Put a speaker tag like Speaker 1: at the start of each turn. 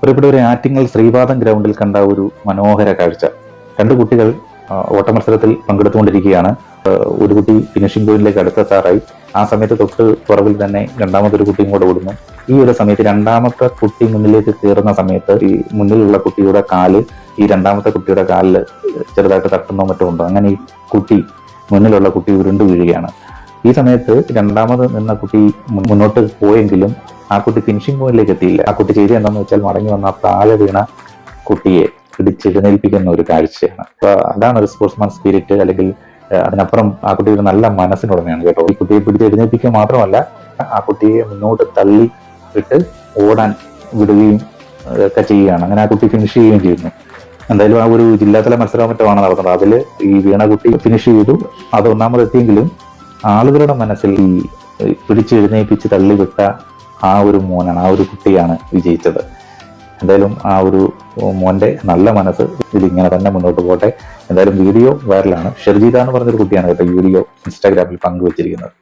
Speaker 1: ഒരുപാട് ഒരു ആറ്റിങ്ങൽ ശ്രീപാദം ഗ്രൗണ്ടിൽ കണ്ട ഒരു മനോഹര കാഴ്ച. രണ്ട് കുട്ടികൾ ഓട്ട മത്സരത്തിൽ പങ്കെടുത്തുകൊണ്ടിരിക്കുകയാണ്. ഒരു കുട്ടി ഫിനിഷിംഗ് പോയിന്റിലേക്ക് അടുത്തെത്താറായി. ആ സമയത്ത് തൊട്ട് പുറകിൽ തന്നെ രണ്ടാമതൊരു കുട്ടിയും കൂടെ ഓടുന്നു. ഈ ഒരു സമയത്ത് രണ്ടാമത്തെ കുട്ടി മുന്നിലേക്ക് കയറുന്ന സമയത്ത് ഈ മുന്നിലുള്ള കുട്ടിയുടെ കാല് ഈ രണ്ടാമത്തെ കുട്ടിയുടെ കാലിൽ ചെറുതായിട്ട് തട്ടുന്നോ മറ്റോ ഉണ്ടോ. അങ്ങനെ ഈ കുട്ടി മുന്നിലുള്ള കുട്ടി ഉരുണ്ടു വീഴുകയാണ്. ഈ സമയത്ത് രണ്ടാമത് നിന്ന കുട്ടി മുന്നോട്ട് പോയെങ്കിലും ആ കുട്ടി ഫിനിഷിംഗ് പോയിന്റിലേക്ക് എത്തിയില്ല. ആ കുട്ടി ചെയ്ത് എന്താണെന്ന് വെച്ചാൽ മടങ്ങി വന്ന താഴെ വീണ കുട്ടിയെ പിടിച്ചെഴുന്നേൽപ്പിക്കുന്ന ഒരു കാഴ്ചയാണ്. അപ്പൊ അതാണ് ഒരു സ്പോർട്സ്മാൻ സ്പിരിറ്റ്. അല്ലെങ്കിൽ അതിനപ്പുറം ആ കുട്ടി ഒരു നല്ല മനസ്സിനുടമയാണ് കേട്ടോ. ഈ കുട്ടിയെ പിടിച്ചെഴുന്നേൽപ്പിക്കുക മാത്രമല്ല, ആ കുട്ടിയെ മുന്നോട്ട് തള്ളി ഇട്ട് ഓടാൻ വിടുകയും ഒക്കെ ചെയ്യുകയാണ്. അങ്ങനെ ആ കുട്ടി ഫിനിഷ് ചെയ്യുകയും ചെയ്യുന്നു. എന്തായാലും ആ ഒരു ജില്ലാതല മത്സരം മറ്റുമാണ് നടന്നത്. അതിൽ ഈ വീണ കുട്ടി ഫിനിഷ് ചെയ്തു. അത് ഒന്നാമതെത്തിയെങ്കിലും ആളുകളുടെ മനസ്സിൽ ഈ പിടിച്ചെഴുന്നേൽപ്പിച്ച് തള്ളിവിട്ട ആ ഒരു മോനാണ്, ആ ഒരു കുട്ടിയാണ് വിജയിച്ചത്. എന്തായാലും ആ ഒരു മോന്റെ നല്ല മനസ്സ് ഇതിങ്ങനെ തന്നെ മുന്നോട്ട് പോട്ടെ. എന്തായാലും വീഡിയോ വൈറലാണ്. ഷെർജീത എന്ന് പറഞ്ഞൊരു കുട്ടിയാണ് കേട്ടോ ഈ വീഡിയോ ഇൻസ്റ്റാഗ്രാമിൽ പങ്കുവച്ചിരിക്കുന്നത്.